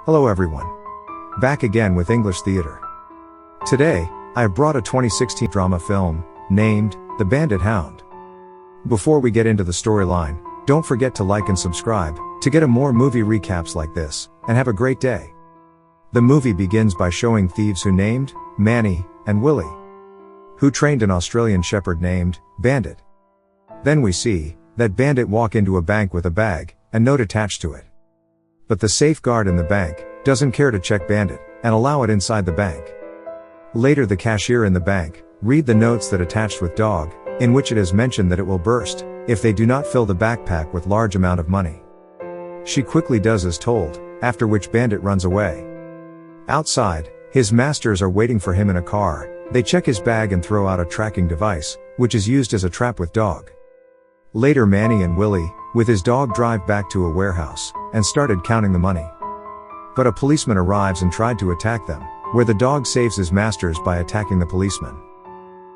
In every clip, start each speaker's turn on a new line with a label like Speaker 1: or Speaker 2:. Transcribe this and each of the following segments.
Speaker 1: Hello everyone. Back again with English Theatre. Today, I have brought a 2016 drama film, named The Bandit Hound. Before we get into the storyline, don't forget to like and subscribe, to get more movie recaps like this, and have a great day. The movie begins by showing thieves who named Manny and Willie, who trained an Australian shepherd named Bandit. Then we see that Bandit walk into a bank with a bag, and note attached to it. But the safeguard in the bank doesn't care to check Bandit and allow it inside the bank. Later the cashier in the bank read the notes that attached with dog, in which it is mentioned that it will burst if they do not fill the backpack with large amount of money. She quickly does as told, after which Bandit runs away. Outside, his masters are waiting for him in a car. They check his bag and throw out a tracking device, which is used as a trap with dog. Later Manny and Willie, with his dog, drive back to a warehouse and started counting the money. But a policeman arrives and tried to attack them, where the dog saves his masters by attacking the policeman.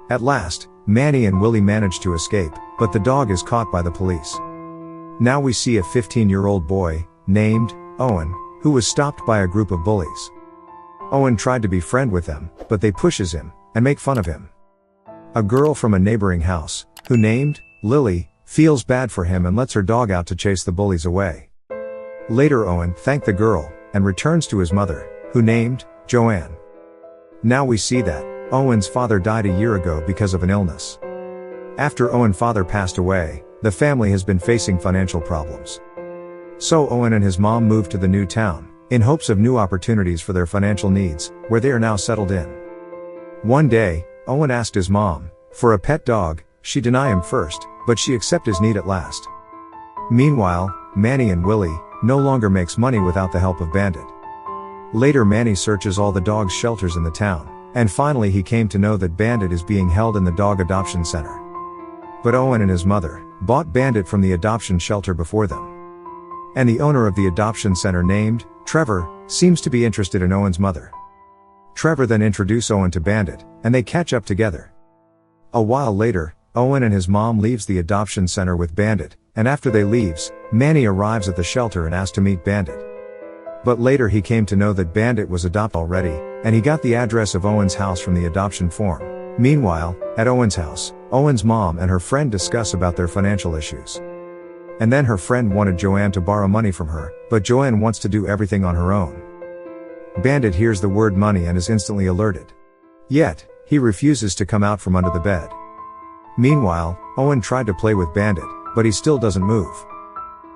Speaker 1: At last, Manny and Willie manage to escape, but the dog is caught by the police. Now we see a 15-year-old boy, named Owen, who was stopped by a group of bullies. Owen tried to be friend with them, but they pushes him and make fun of him. A girl from a neighboring house, who named Lily, feels bad for him and lets her dog out to chase the bullies away. Later Owen thanks the girl and returns to his mother, who named Joanne. Now we see that Owen's father died a year ago because of an illness. After Owen's father passed away, the family has been facing financial problems. So Owen and his mom moved to the new town, in hopes of new opportunities for their financial needs, where they are now settled in. One day, Owen asked his mom for a pet dog. She denied him first, but she accepted his need at last. Meanwhile, Manny and Willie no longer makes money without the help of Bandit. Later Manny searches all the dogs' shelters in the town, and finally he came to know that Bandit is being held in the dog adoption center. But Owen and his mother bought Bandit from the adoption shelter before them. And the owner of the adoption center, named Trevor, seems to be interested in Owen's mother. Trevor then introduces Owen to Bandit, and they catch up together. A while later, Owen and his mom leaves the adoption center with Bandit, and after they leaves, Manny arrives at the shelter and asks to meet Bandit. But later he came to know that Bandit was adopted already, and he got the address of Owen's house from the adoption form. Meanwhile, at Owen's house, Owen's mom and her friend discuss about their financial issues. And then her friend wanted Joanne to borrow money from her, but Joanne wants to do everything on her own. Bandit hears the word money and is instantly alerted. Yet, he refuses to come out from under the bed. Meanwhile, Owen tried to play with Bandit, but he still doesn't move.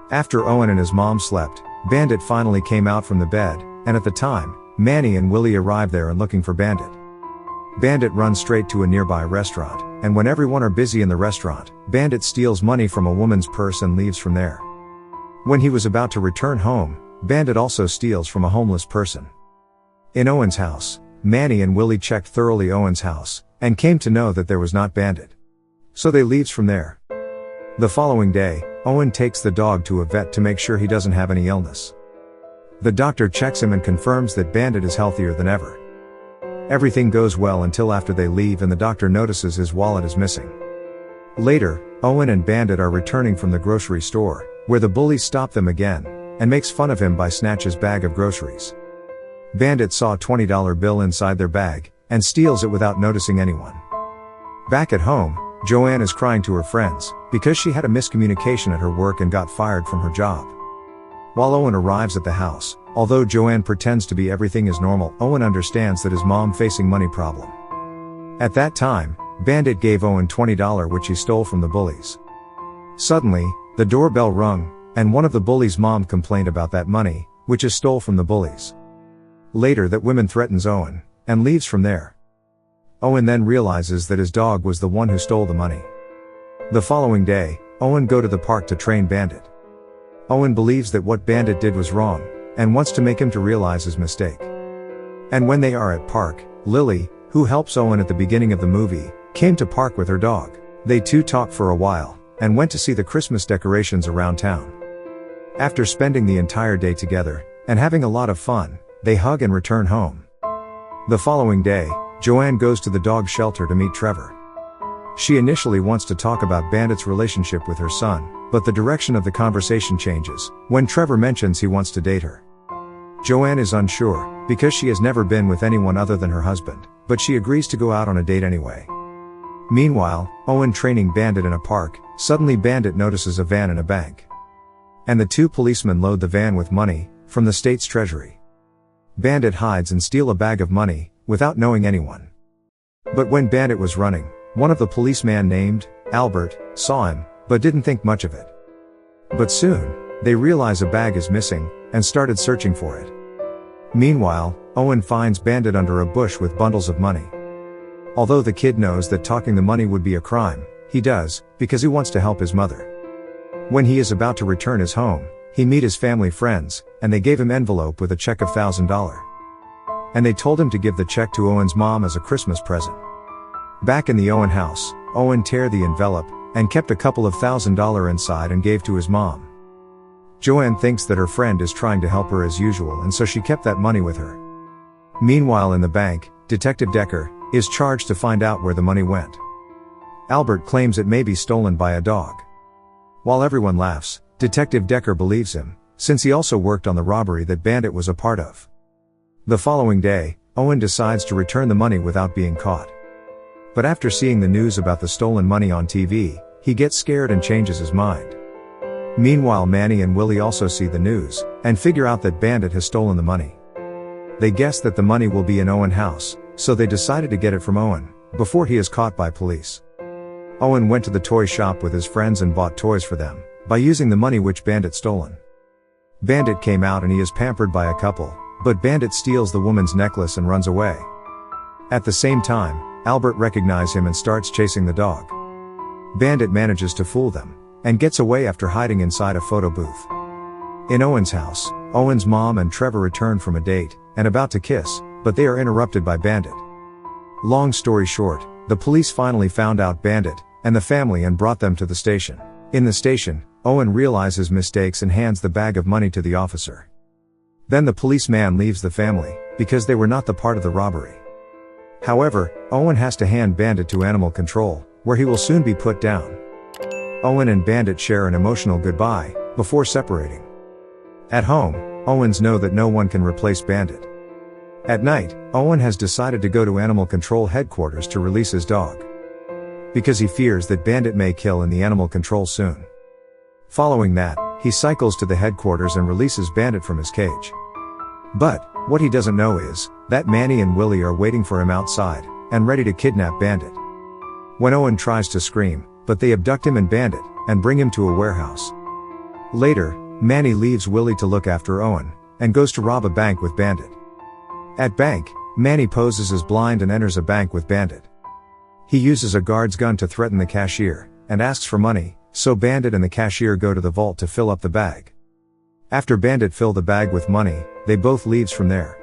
Speaker 1: After Owen and his mom slept, Bandit finally came out from the bed, and at the time, Manny and Willie arrive there and looking for Bandit. Bandit runs straight to a nearby restaurant, and when everyone are busy in the restaurant, Bandit steals money from a woman's purse and leaves from there. When he was about to return home, Bandit also steals from a homeless person. In Owen's house, Manny and Willie checked thoroughly Owen's house, and came to know that there was not Bandit. So they leaves from there. The following day, Owen takes the dog to a vet to make sure he doesn't have any illness. The doctor checks him and confirms that Bandit is healthier than ever. Everything goes well until after they leave and the doctor notices his wallet is missing. Later, Owen and Bandit are returning from the grocery store, where the bullies stop them again, and makes fun of him by snatch his bag of groceries. Bandit saw a $20 bill inside their bag, and steals it without noticing anyone. Back at home, Joanne is crying to her friends, because she had a miscommunication at her work and got fired from her job. While Owen arrives at the house, although Joanne pretends to be everything is normal, Owen understands that his mom facing money problem. At that time, Bandit gave Owen $20 which he stole from the bullies. Suddenly, the doorbell rung, and one of the bullies' mom complained about that money, which is stole from the bullies. Later that woman threatens Owen, and leaves from there. Owen then realizes that his dog was the one who stole the money. The following day, Owen go to the park to train Bandit. Owen believes that what Bandit did was wrong, and wants to make him to realize his mistake. And when they are at park, Lily, who helps Owen at the beginning of the movie, came to park with her dog. They two talked for a while, and went to see the Christmas decorations around town. After spending the entire day together, and having a lot of fun, they hug and return home. The following day, Joanne goes to the dog shelter to meet Trevor. She initially wants to talk about Bandit's relationship with her son, but the direction of the conversation changes when Trevor mentions he wants to date her. Joanne is unsure, because she has never been with anyone other than her husband, but she agrees to go out on a date anyway. Meanwhile, Owen training Bandit in a park, suddenly Bandit notices a van in a bank. And the two policemen load the van with money, from the state's treasury. Bandit hides and steals a bag of money, without knowing anyone. But when Bandit was running, one of the policemen named Albert saw him, but didn't think much of it. But soon, they realize a bag is missing, and started searching for it. Meanwhile, Owen finds Bandit under a bush with bundles of money. Although the kid knows that talking the money would be a crime, he does, because he wants to help his mother. When he is about to return his home, he meet his family friends, and they gave him envelope with a check of $1,000. And they told him to give the check to Owen's mom as a Christmas present. Back in the Owen house, Owen tear the envelope, and kept a couple of $1,000 inside and gave to his mom. Joanne thinks that her friend is trying to help her as usual, and so she kept that money with her. Meanwhile in the bank, Detective Decker is charged to find out where the money went. Albert claims it may be stolen by a dog. While everyone laughs, Detective Decker believes him, since he also worked on the robbery that Bandit was a part of. The following day, Owen decides to return the money without being caught. But after seeing the news about the stolen money on TV, he gets scared and changes his mind. Meanwhile Manny and Willie also see the news, and figure out that Bandit has stolen the money. They guess that the money will be in Owen's house, so they decided to get it from Owen, before he is caught by police. Owen went to the toy shop with his friends and bought toys for them, by using the money which Bandit stolen. Bandit came out and he is pampered by a couple, but Bandit steals the woman's necklace and runs away. At the same time, Albert recognizes him and starts chasing the dog. Bandit manages to fool them, and gets away after hiding inside a photo booth. In Owen's house, Owen's mom and Trevor return from a date, and about to kiss, but they are interrupted by Bandit. Long story short, the police finally found out Bandit, and the family and brought them to the station. In the station, Owen realizes mistakes and hands the bag of money to the officer. Then the policeman leaves the family, because they were not the part of the robbery. However, Owen has to hand Bandit to animal control, where he will soon be put down. Owen and Bandit share an emotional goodbye, before separating. At home, Owens know that no one can replace Bandit. At night, Owen has decided to go to animal control headquarters to release his dog. Because he fears that Bandit may kill in the animal control soon. Following that, he cycles to the headquarters and releases Bandit from his cage. But, what he doesn't know is, that Manny and Willie are waiting for him outside, and ready to kidnap Bandit. When Owen tries to scream, but they abduct him and Bandit, and bring him to a warehouse. Later, Manny leaves Willie to look after Owen, and goes to rob a bank with Bandit. At bank, Manny poses as blind and enters a bank with Bandit. He uses a guard's gun to threaten the cashier, and asks for money, so Bandit and the cashier go to the vault to fill up the bag. After Bandit fill the bag with money, they both leaves from there.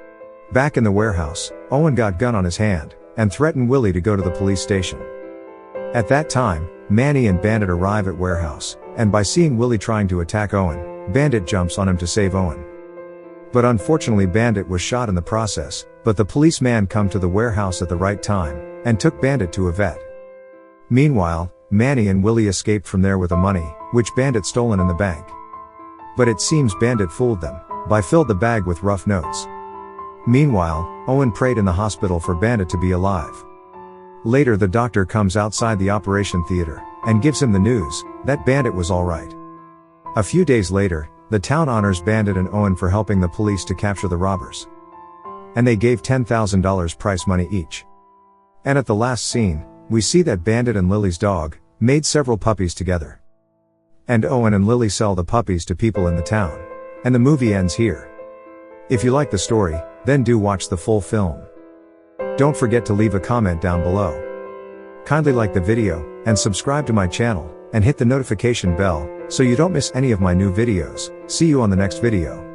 Speaker 1: Back in the warehouse, Owen got gun on his hand, and threatened Willie to go to the police station. At that time, Manny and Bandit arrive at warehouse, and by seeing Willie trying to attack Owen, Bandit jumps on him to save Owen. But unfortunately Bandit was shot in the process, but the policeman come to the warehouse at the right time, and took Bandit to a vet. Meanwhile, Manny and Willie escaped from there with the money, which Bandit stolen in the bank. But it seems Bandit fooled them, by filled the bag with rough notes. Meanwhile, Owen prayed in the hospital for Bandit to be alive. Later the doctor comes outside the operation theater, and gives him the news, that Bandit was alright. A few days later, the town honors Bandit and Owen for helping the police to capture the robbers. And they gave $10,000 prize money each. And at the last scene, we see that Bandit and Lily's dog, made several puppies together. And Owen and Lily sell the puppies to people in the town. And the movie ends here. If you like the story, then do watch the full film. Don't forget to leave a comment down below. Kindly like the video, and subscribe to my channel, and hit the notification bell, so you don't miss any of my new videos. See you on the next video.